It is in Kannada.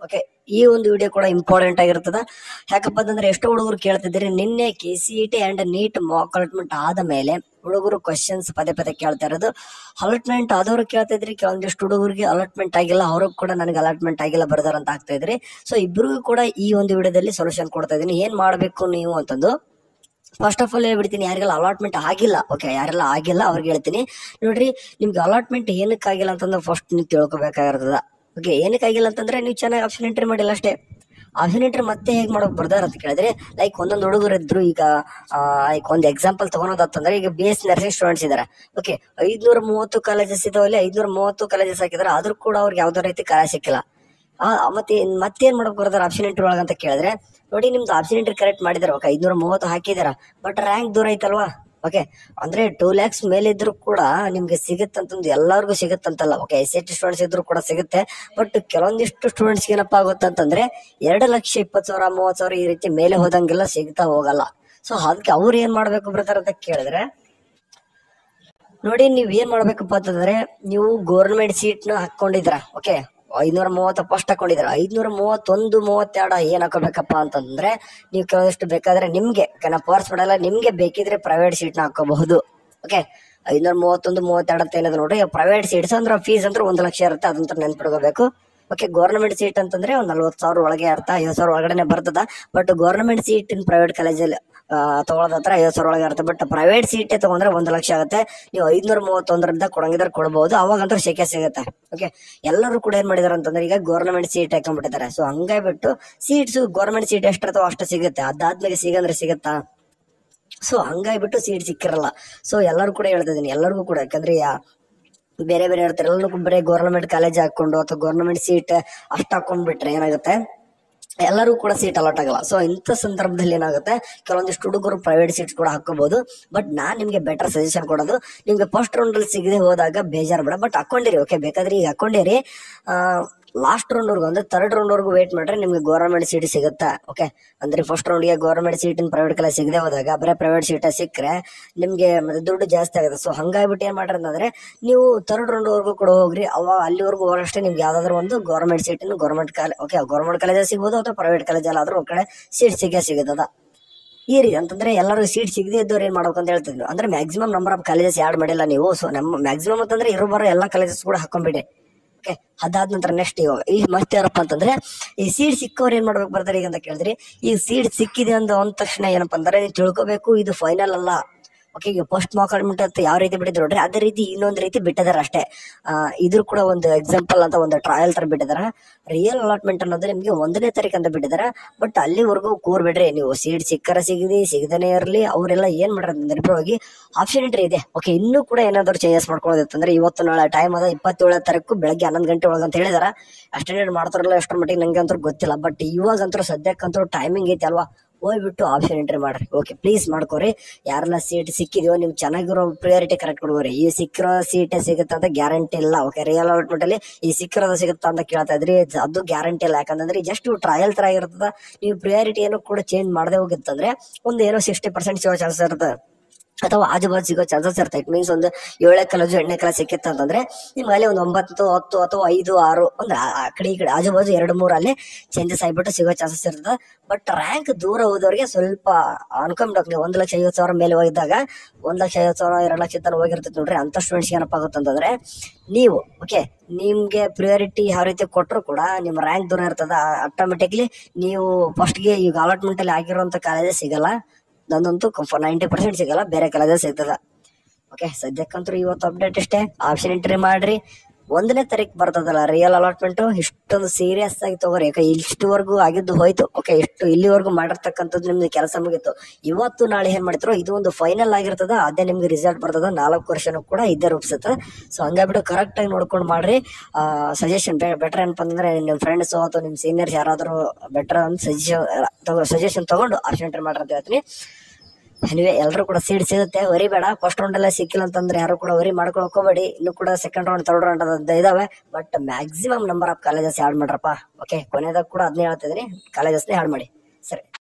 ಓಕೆ, ಈ ಒಂದು ವಿಡಿಯೋ ಕೂಡ ಇಂಪಾರ್ಟೆಂಟ್ ಆಗಿರ್ತದ. ಯಾಕಪ್ಪ ಅಂತಂದ್ರೆ ಎಷ್ಟೋ ಹುಡುಗರು ಕೇಳ್ತಿದ್ದೀರಿ, ನಿನ್ನೆ KCET and NEET mock allotment ಆದ ಮೇಲೆ ಹುಡುಗರು ಕ್ವಶನ್ಸ್ ಪದೇ ಪದೇ ಕೇಳ್ತಾ ಇರೋದು. ಅಲಾಟ್ಮೆಂಟ್ ಆದವ್ರು ಕೇಳ್ತಿದ್ರಿ, ಕೆಲವೊಂದಿಷ್ಟು ಹುಡುಗರಿಗೆ ಅಲಾಟ್ಮೆಂಟ್ ಆಗಿಲ್ಲ, ಅವ್ರಿಗೆ ಕೂಡ ನನಗೆ ಅಲಾಟ್ಮೆಂಟ್ ಆಗಿಲ್ಲ ಬರ್ದಾರ ಅಂತ ಆಗ್ತಾ ಇದ್ರಿ. ಸೊ ಇಬ್ರಿಗೂ ಕೂಡ ಈ ಒಂದು ವಿಡಿಯೋದಲ್ಲಿ ಸೊಲ್ಯೂಷನ್ ಕೊಡ್ತಾ ಇದೀನಿ, ಏನ್ ಮಾಡ್ಬೇಕು ನೀವು ಅಂತಂದು. ಫಸ್ಟ್ ಆಫ್ ಆಲ್ ಹೇಳ್ಬಿಡ್ತೀನಿ, ಯಾರಿಗೆಲ್ಲ ಅಲಾಟ್ಮೆಂಟ್ ಆಗಿಲ್ಲ, ಓಕೆ, ಯಾರೆಲ್ಲ ಆಗಿಲ್ಲ ಅವ್ರಿಗೆ ಹೇಳ್ತೀನಿ. ನೋಡ್ರಿ, ನಿಮ್ಗೆ ಅಲಾಟ್ಮೆಂಟ್ ಏನಕ್ಕೆ ಆಗಿಲ್ಲ ಅಂತಂದ್ರೆ ಫಸ್ಟ್ ನೀವು ತಿಳ್ಕೊಬೇಕಾಗಿರ್ತದ. ಓಕೆ, ಏನಕ್ಕೆ ಆಗಿಲ್ಲ ಅಂತಂದ್ರೆ ನೀವು ಚೆನ್ನಾಗಿ ಆಪ್ಷನ್ ಎಂಟ್ರಿ ಮಾಡಿಲ್ಲ ಅಷ್ಟೇ. ಆಪ್ಷನ್ ಎಂಟ್ರಿ ಮತ್ತೆ ಹೇಗೆ ಮಾಡೋಕೆ ಬರ್ದಾರ ಅಂತ ಕೇಳಿದ್ರೆ, ಲೈಕ್ ಒಂದೊಂದು ಹುಡುಗರು ಇದ್ರು. ಈಗ ಲೈಕ್ ಒಂದು ಎಕ್ಸಾಂಪಲ್ ತಗೊಳೋದತ್ತಂದ್ರೆ, ಈಗ BS ನರ್ಸಿಂಗ್ ಸ್ಟೂಡೆಂಟ್ಸ್ ಇದಾರೆ. ಓಕೆ, 530 ಕಾಲೇಜಸ್ ಇದಾವಲ್ಲಿ, 530 ಕಾಲೇಜಸ್ ಹಾಕಿದಾರೆ, ಆದ್ರೂ ಕೂಡ ಅವ್ರಿಗೆ ಯಾವ್ದೋ ರೀತಿ ಕಾಲೇಜ್ ಸಿಕ್ಕಿಲ್ಲ. ಮತ್ತೇನ್ ಮಾಡಕ್ ಬರ್ದಾರ ಆಪ್ಷನ್ ಎಂಟ್ರಿ ಒಳಗ ಅಂತ ಕೇಳಿದ್ರೆ, ನೋಡಿ ನಿಮ್ದು ಆಪ್ಷನ್ ಎಂಟ್ರಿ ಕರೆಕ್ಟ್ ಮಾಡಿದಾರೆ, ಓಕೆ, 530 ಹಾಕಿದಾರ, ಬಟ್ ರ್ಯಾಂಕ್ ದೂರ ಐತಲ್ವಾ. ಓಕೆ, ಅಂದ್ರೆ 2 lakhs ಮೇಲೆ ಇದ್ರು ಕೂಡ ನಿಮ್ಗೆ ಸಿಗುತ್ತಂತಂದು ಎಲ್ಲರಿಗೂ ಸಿಗುತ್ತಂತಲ್ಲ. ಓಕೆ, SCT ಸ್ಟೂಡೆಂಟ್ಸ್ ಇದ್ರು ಕೂಡ ಸಿಗುತ್ತೆ, ಬಟ್ ಕೆಲವೊಂದಿಷ್ಟು ಸ್ಟೂಡೆಂಟ್ಸ್ ಏನಪ್ಪಾ ಆಗುತ್ತಂತಂದ್ರೆ 2,20,000 30,000 ಈ ರೀತಿ ಮೇಲೆ ಹೋದಂಗೆಲ್ಲ ಸಿಗ್ತಾ ಹೋಗಲ್ಲ. ಸೊ ಅದಕ್ಕೆ ಅವ್ರು ಏನ್ ಮಾಡ್ಬೇಕು ಬರ್ತಾರ ಅಂತ ಕೇಳಿದ್ರೆ, ನೋಡಿ ನೀವ್ ಏನ್ ಮಾಡ್ಬೇಕಪ್ಪ ಅಂತಂದ್ರೆ, ನೀವು ಗೌರ್ಮೆಂಟ್ ಸೀಟ್ ನ ಹಾಕೊಂಡಿದ್ರ. ಓಕೆ, 530 ಫಸ್ಟ್ ಹಾಕೊಂಡಿದ್ರ, 531 32 ಏನ್ ಹಾಕೋಬೇಕಪ್ಪ ಅಂತಂದ್ರೆ, ನೀವು ಕೆಲವಷ್ಟು ಬೇಕಾದ್ರೆ ನಿಮ್ಗೆ ಫೋರ್ಸ್ ಮಾಡಲ್ಲ, ನಿಮ್ಗೆ ಬೇಕಿದ್ರೆ ಪ್ರೈವೇಟ್ ಸೀಟ್ ನ ಹಾಕೋಬಹುದು. ಓಕೆ, 531 32 ಅಂತ ಏನದು ನೋಡ್ರಿ, ಪ್ರೈವೇಟ್ ಸೀಟ್ಸ್ ಅಂದ್ರೆ ಫೀಸ್ ಅಂದ್ರೆ 1 ಲಕ್ಷ ಇರುತ್ತೆ, ಅದಂತ ನೆನ್ಪಿಡ್ಕೋಬೇಕು. ಓಕೆ, ಗೌರ್ಮೆಂಟ್ ಸೀಟ್ ಅಂತಂದ್ರೆ ಒಂದ್ 40,000 ಒಳಗೆ ಇರ್ತಾ, 50,000 ಒಳಗಡೆ ಬರ್ತದ. But government seat in private ಕಾಲೇಜಲ್ಲಿ ತಗೊಳೋದತ್ರ 50,000 ಒಳಗೆ ಇರುತ್ತೆ. ಬಟ್ ಪ್ರೈವೇಟ್ ಸೀಟ್ ತಗೊಂಡ್ರೆ 1 ಲಕ್ಷ ಆಗುತ್ತೆ. ನೀವು 531 ಕೊಡಂಗಿದ್ರೆ ಕೊಡಬಹುದು, ಅವಾಗಂತೂ ಶೇಕೆ ಸಿಗುತ್ತೆ. ಓಕೆ, ಎಲ್ಲರೂ ಕೂಡ ಏನ್ ಮಾಡಿದಾರೆ ಅಂತಂದ್ರೆ, ಈಗ ಗೌರ್ಮೆಂಟ್ ಸೀಟ್ ಹಾಕೊಂಡ್ಬಿಟ್ಟಿದ್ದಾರೆ. ಸೊ ಹಂಗಾಗ್ಬಿಟ್ಟು ಸೀಟ್ಸ್ ಗೌರ್ಮೆಂಟ್ ಸೀಟ್ ಎಷ್ಟಿರ್ತಾವ ಅಷ್ಟು ಸಿಗುತ್ತೆ, ಅದಾದ್ಮೇಲೆ ಸಿಗಂದ್ರೆ ಸಿಗತ್ತಾ? ಸೊ ಹಂಗಾಗ್ಬಿಟ್ಟು ಸೀಟ್ ಸಿಕ್ಕಿರಲ್ಲ. ಸೊ ಎಲ್ಲರೂ ಕೂಡ ಹೇಳ್ತಾ ಇದೀನಿ, ಎಲ್ಲರಿಗೂ ಕೂಡ, ಯಾಕಂದ್ರೆ ಬೇರೆ ಬೇರೆ ಇರ್ತಾರೆ, ಎಲ್ಲರೂ ಬರೀ ಗೌರ್ಮೆಂಟ್ ಕಾಲೇಜ್ ಹಾಕೊಂಡು ಅಥವಾ ಗೌರ್ಮೆಂಟ್ ಸೀಟ್ ಅಷ್ಟು ಹಾಕೊಂಡ್ಬಿಟ್ರೆ ಏನಾಗುತ್ತೆ, ಎಲ್ಲರೂ ಕೂಡ ಸೀಟ್ ಅಲಾಟ್ ಆಗಲ್ಲ. ಸೊ ಇಂಥ ಸಂದರ್ಭದಲ್ಲಿ ಏನಾಗುತ್ತೆ, ಕೆಲವೊಂದಿಷ್ಟು ಹುಡುಗರು ಪ್ರೈವೇಟ್ ಸೀಟ್ಸ್ ಕೂಡ ಹಾಕೋಬಹುದು. ಬಟ್ ನಾನ್ ನಿಮ್ಗೆ ಬೆಟರ್ ಸಜೆಷನ್ ಕೊಡೋದು, ನಿಮ್ಗೆ ಫಸ್ಟ್ ರೌಂಡ್ ಅಲ್ಲಿ ಸಿಗದೆ ಹೋದಾಗ ಬೇಜಾರ್ ಬೇಡ, ಬಟ್ ಹಾಕೊಂಡಿರಿ. ಓಕೆ, ಬೇಕಾದ್ರೆ ಈಗ ಹಾಕೊಂಡಿರಿ, ಲಾಸ್ಟ್ ರೌಂಡ್ ವರ್ಗು ಅಂದ್ರೆ 3rd ರೌಂಡ್ ವರ್ಗು ವೇಟ್ ಮಾಡ್ರೆ ನಿಮ್ಗೆ ಗೌರ್ಮೆಂಟ್ ಸೀಟ್ ಸಿಗುತ್ತಾ. ಓಕೆ, ಅಂದ್ರೆ ಫಸ್ಟ್ ರೌಂಡ್ಗೆ ಗೌರ್ಮೆಂಟ್ ಸೀಟ್ ಪ್ರೈವೇಟ್ ಕಾಲೇಜ್ ಸಿಗದೆ ಹೋದಾಗ ಬರೀ ಪ್ರೈವೇಟ್ ಸೀಟ್ ಸಿಕ್ಕರೆ ನಿಮ್ಗೆ ಮತ್ತೆ ದುಡ್ಡು ಜಾಸ್ತಿ ಆಗುತ್ತೆ. ಸೊ ಹಂಗಾಗ್ಬಿಟ್ಟು ಏನ್ ಮಾಡ್ರಿ ಅಂತಂದ್ರೆ, ನೀವು 3rd ರೌಂಡ್ ವರ್ಗು ಕೂಡ ಹೋಗ್ರಿ, ಅಲ್ಲಿವರೆಗೂ ಹೋಗಷ್ಟೇ ನಿಮ್ಗೆ ಯಾವ್ದಾದ್ರು ಒಂದು ಗೌರ್ಮೆಂಟ್ ಸೀಟ್ ಗೌರ್ಮೆಂಟ್ ಕಾಲೇಜ್ ಸಿಗ್ಬೋದು, ಅಥವಾ ಪ್ರೈವೇಟ್ ಕಾಲೇಜ್ ಆದ್ರೂ ಒಂದ್ ಕಡೆ ಸೀಟ್ ಸಿಗದ. ಈ ರೀತಿ ಅಂತಂದ್ರೆ ಎಲ್ಲರೂ ಸೀಟ್ ಸಿಗದೆ ಇದ್ದವ್ರು ಏನ್ ಮಾಡ್ಬೇಕು ಅಂತ ಹೇಳ್ತಿದ್ರು, ಅಂದ್ರೆ maximum number of colleges add ಮಾಡಿಲ್ಲ ನೀವು. ಸೊ ನಮ್ಮ ಮ್ಯಾಕ್ಸಿಮಮ್ ಅಂತಂದ್ರೆ ಬರೋ ಎಲ್ಲಾ ಕಾಲೇಜಸ್ ಕೂಡ ಹಾಕೊಂಡ್ಬಿಡಿ. ಓಕೆ, ಅದಾದ ನಂತರ ನೆಕ್ಸ್ಟ್ ಈ ಮತ್ತೆ ಯಾರಪ್ಪ ಅಂತಂದ್ರೆ, ಈ ಸೀಟ್ ಸಿಕ್ಕವ್ರು ಏನ್ ಮಾಡ್ಬೇಕು ಬರ್ತಾರೆ ಈಗ ಅಂತ ಕೇಳಿದ್ರಿ, ಈ ಸೀಟ್ ಸಿಕ್ಕಿದೆ ಅಂದ ತಕ್ಷಣ ಏನಪ್ಪಾ ಅಂದ್ರೆ ನೀವು ತಿಳ್ಕೊಬೇಕು, ಇದು ಫೈನಲ್ ಅಲ್ಲ. ಓಕೆ, ಈಗ ಫಸ್ಟ್ ಮಾಕ್ ಅಲಾಟ್ಮೆಂಟ್ ಅಂತ ಯಾವ ರೀತಿ ಬಿಟ್ಟಿದ್ರು ನೋಡ್ರಿ, ಅದೇ ರೀತಿ ಇನ್ನೊಂದು ರೀತಿ ಬಿಟ್ಟಿದಾರ ಅಷ್ಟೇ. ಇದ್ರ ಕೂಡ ಒಂದು ಎಕ್ಸಾಂಪಲ್ ಅಂತ ಒಂದು ಟ್ರಯಲ್ ತರ ಬಿಟ್ಟಿದಾರ. ರಿಯಲ್ ಅಲಾಟ್ಮೆಂಟ್ ಅನ್ನೋದು ನಿಮ್ಗೆ 1ನೇ ತಾರೀಕು ಅಂತ ಬಿಟ್ಟಿದಾರ. ಬಟ್ ಅಲ್ಲಿವರೆಗೂ ಕೂರ್ಬಿಡ್ರಿ, ನೀವು ಸೀಟ್ ಸಿಗದೇ ಇರಲಿ. ಅವರೆಲ್ಲ ಏನ್ ಮಾಡ್ರ ನಿರ್ಭರವಾಗಿ ಆಪ್ಷನ್ ಎಂಟ್ರಿ ಇದೆ. ಓಕೆ, ಇನ್ನೂ ಕೂಡ ಏನಾದ್ರು ಚೇಂಜಸ್ ಮಾಡ್ಕೊಳ್ಳೋದಿತ್ತಂದ್ರೆ, ಇವತ್ತು ನಾಳೆ ಟೈಮ್ ಅದ 27ನೇ ತಾರೀಕು ಬೆಳಗ್ಗೆ 11 ಗಂಟೆ ಒಳಗಂತ ಹೇಳಿದಾರ. ಅಷ್ಟೇನೇನು ಮಾಡ್ತಾರಲ್ಲ ಎಷ್ಟರ ಮಟ್ಟಿಗೆ ನಂಗೆ ಅಂತೂ ಗೊತ್ತಿಲ್ಲ. ಬಟ್ ಇವಾಗಂತೂ ಸದ್ಯಕ್ಕಂತೂ ಟೈಮಿಂಗ್ ಐತಿ ಅಲ್ವಾ, ಹೋಗ್ಬಿಟ್ಟು ಆಪ್ಷನ್ ಎಂಟ್ರಿ ಮಾಡ್ರಿ. ಓಕೆ, ಪ್ಲೀಸ್ ಮಾಡ್ಕೋರಿ. ಯಾರೆಲ್ಲ ಸೀಟ್ ಸಿಕ್ಕಿದೀವೋ ನಿಮ್ ಚೆನ್ನಾಗಿರೋ ಪ್ರಿಯಾರಿಟಿ ಕರೆಕ್ಟ್ ಕೊಡ್ಬೋರಿ. ಈ ಸಿಕ್ಕಿರೋ ಸೀಟ್ ಸಿಗುತ್ತೆ ಅಂತ ಗ್ಯಾರಂಟಿ ಇಲ್ಲ. ಓಕೆ, ರಿಯಲ್ ಅಲಾಟ್ಮೆಂಟ್ ಅಲ್ಲಿ ಈ ಸಿಕ್ಕಿರೋದು ಸಿಗುತ್ತಾ ಅಂತ ಕೇಳ್ತಾ ಇದ್ರಿ, ಅದು ಗ್ಯಾರಂಟಿ ಇಲ್ಲ. ಯಾಕಂದ್ರೆ ಜಸ್ಟ್ ಟ್ರಯಲ್ ತರ ಆಗಿರ್ತದ. ನೀವು ಪ್ರಿಯಾರಿಟಿ ಏನೋ ಕೂಡ ಚೇಂಜ್ ಮಾಡದೆ ಹೋಗಿತ್ತಂದ್ರೆ ಒಂದು ಏನೋ 60% ಸಿಗೋ ಚಾನ್ಸಸ್ ಇರುತ್ತೆ, ಅಥವಾ ಆಜುಬಾಜು ಸಿಗೋ ಚಾನ್ಸಸ್ ಇರುತ್ತೆ. ಇಟ್ ಮೀನ್ಸ್ ಒಂದು 7ನೇ ಕಾಲೇಜು 8ನೇ ಕ್ಲಾಸ್ ಸಿಕ್ಕಿತ್ತು ಅಂತಂದ್ರೆ ನಿಮ್ಗೆ ಅಲ್ಲಿ ಒಂದು 9 10 ಅಥವಾ 5 6 ಅಂದ್ರೆ ಆ ಕಡೆ ಈ ಕಡೆ ಆಜುಬಾಜು 2 3 ಅಲ್ಲಿ ಚೇಂಜಸ್ ಆಗಿಬಿಟ್ಟು ಸಿಗೋ ಚಾನ್ಸಸ್ ಇರ್ತದೆ. ಬಟ್ ರ್ಯಾಂಕ್ ದೂರ ಹೋದವ್ರಿಗೆ ಸ್ವಲ್ಪ ಅನ್ಕೊಂಬಿಡಕ್, ನೀವು 1,50,000 ಮೇಲೆ ಹೋಗಿದ್ದಾಗ 1,50,000 2 ಲಕ್ಷ ತನಕ ಹೋಗಿರ್ತೈತೆ ನೋಡ್ರಿ. ಅಂತ ಸ್ಟೂಡೆಂಟ್ಸ್ ಏನಪ್ಪ ಆಗುತ್ತಂತಂದ್ರೆ, ನೀವು ಓಕೆ ನಿಮ್ಗೆ ಪ್ರಿಯಾರಿಟಿ ಯಾವ ರೀತಿ ಕೊಟ್ಟರು ಕೂಡ ನಿಮ್ಮ ರ್ಯಾಂಕ್ ದೂರ ಇರ್ತದ, ಆಟೋಮೆಟಿಕ್ಲಿ ನೀವು ಫಸ್ಟ್ಗೆ ಈಗ ಅಲಾಟ್ಮೆಂಟ್ ಅಲ್ಲಿ ಆಗಿರುವಂತ ಕಾಲೇಜಸ್ ಸಿಗಲ್ಲ. ನಂದಂತೂ 90% ಸಿಗಲ್ಲ, ಬೇರೆ ಕಾಲೇಜಸ್ ಸಿಗ್ತದ. ಓಕೆ, ಸದ್ಯಕ್ಕಂತೂ ಇವತ್ತು ಅಪ್ಡೇಟ್ ಇಷ್ಟೇ. ಆಪ್ಷನ್ ಎಂಟ್ರಿ ಮಾಡ್ರಿ. 1ನೇ ತಾರೀಕು ಬರ್ತದಲ್ಲ ರಿಯಲ್ ಅಲಾಟ್ಮೆಂಟ್, ಇಷ್ಟೊಂದು ಸೀರಿಯಸ್ ಆಗಿ ತಗೋರಿ. ಯಾಕೆ ಇಷ್ಟುವರೆಗೂ ಆಗಿದ್ದು ಹೋಯ್ತು. ಓಕೆ, ಇಲ್ಲಿವರೆಗೂ ಮಾಡಿರ್ತಕ್ಕಂಥದ್ದು ನಿಮ್ದು ಕೆಲಸ ಮುಗಿತು. ಇವತ್ತು ನಾಳೆ ಏನ್ ಮಾಡ್ತಿರೋ ಇದು ಒಂದು ಫೈನಲ್ ಆಗಿರ್ತದ, ಅದೇ ನಿಮ್ಗೆ ರಿಸಲ್ಟ್ ಬರ್ತದ. 4 ವರ್ಷನೂ ಕೂಡ ಇದ್ದೇ ರೂಪಿಸುತ್ತೆ. ಸೊ ಹಂಗಾಗ್ಬಿಟ್ಟು ಕರೆಕ್ಟ್ ಆಗಿ ನೋಡ್ಕೊಂಡು ಮಾಡ್ರಿ. ಸಜೆಷನ್ ಬೆಟರ್ ಏನಪ್ಪ ಅಂದ್ರೆ, ನಿಮ್ ಫ್ರೆಂಡ್ಸ್ ಅಥವಾ ನಿಮ್ ಸೀನಿಯರ್ಸ್ ಯಾರಾದ್ರೂ ಬೆಟರ್ ಅಂತ ಸಜೆಷನ್ ತಗೊಂಡು ಆಪ್ಷನ್ ಎಂಟ್ರಿ ಮಾಡ್ರಿ ಅಂತ ಹೇಳ್ತೀನಿ. ಎನಿವೆ ಎಲ್ಲರೂ ಕೂಡ ಸೀಟ್ ಸಿಗುತ್ತೆ, ವರಿ ಬೇಡ. ಫಸ್ಟ್ ರೌಂಡ್ ಎಲ್ಲ ಸಿಕ್ಕಿಲ್ಲ ಅಂತಂದ್ರೆ ಯಾರು ಕೂಡ ವರಿ ಮಾಡ್ಕೊಳಕ್ ಹೋಗಬೇಡಿ. ಇನ್ನು ಕೂಡ ಸೆಕೆಂಡ್ ರೌಂಡ್ 3rd ರೌಂಡ್ ಅಂತ ಇದಾವೆ. But maximum number of colleges add ಮಾಡ್ರಪ್ಪ. ಓಕೆ, ಕೊನೆದಾಗ ಕೂಡ ಅದನ್ನೇ ಹೇಳ್ತಿದ್ದೀನಿ, ಕಾಲೇಜಸ್ನೇ ಆಡ್ ಮಾಡಿ. ಸರಿ.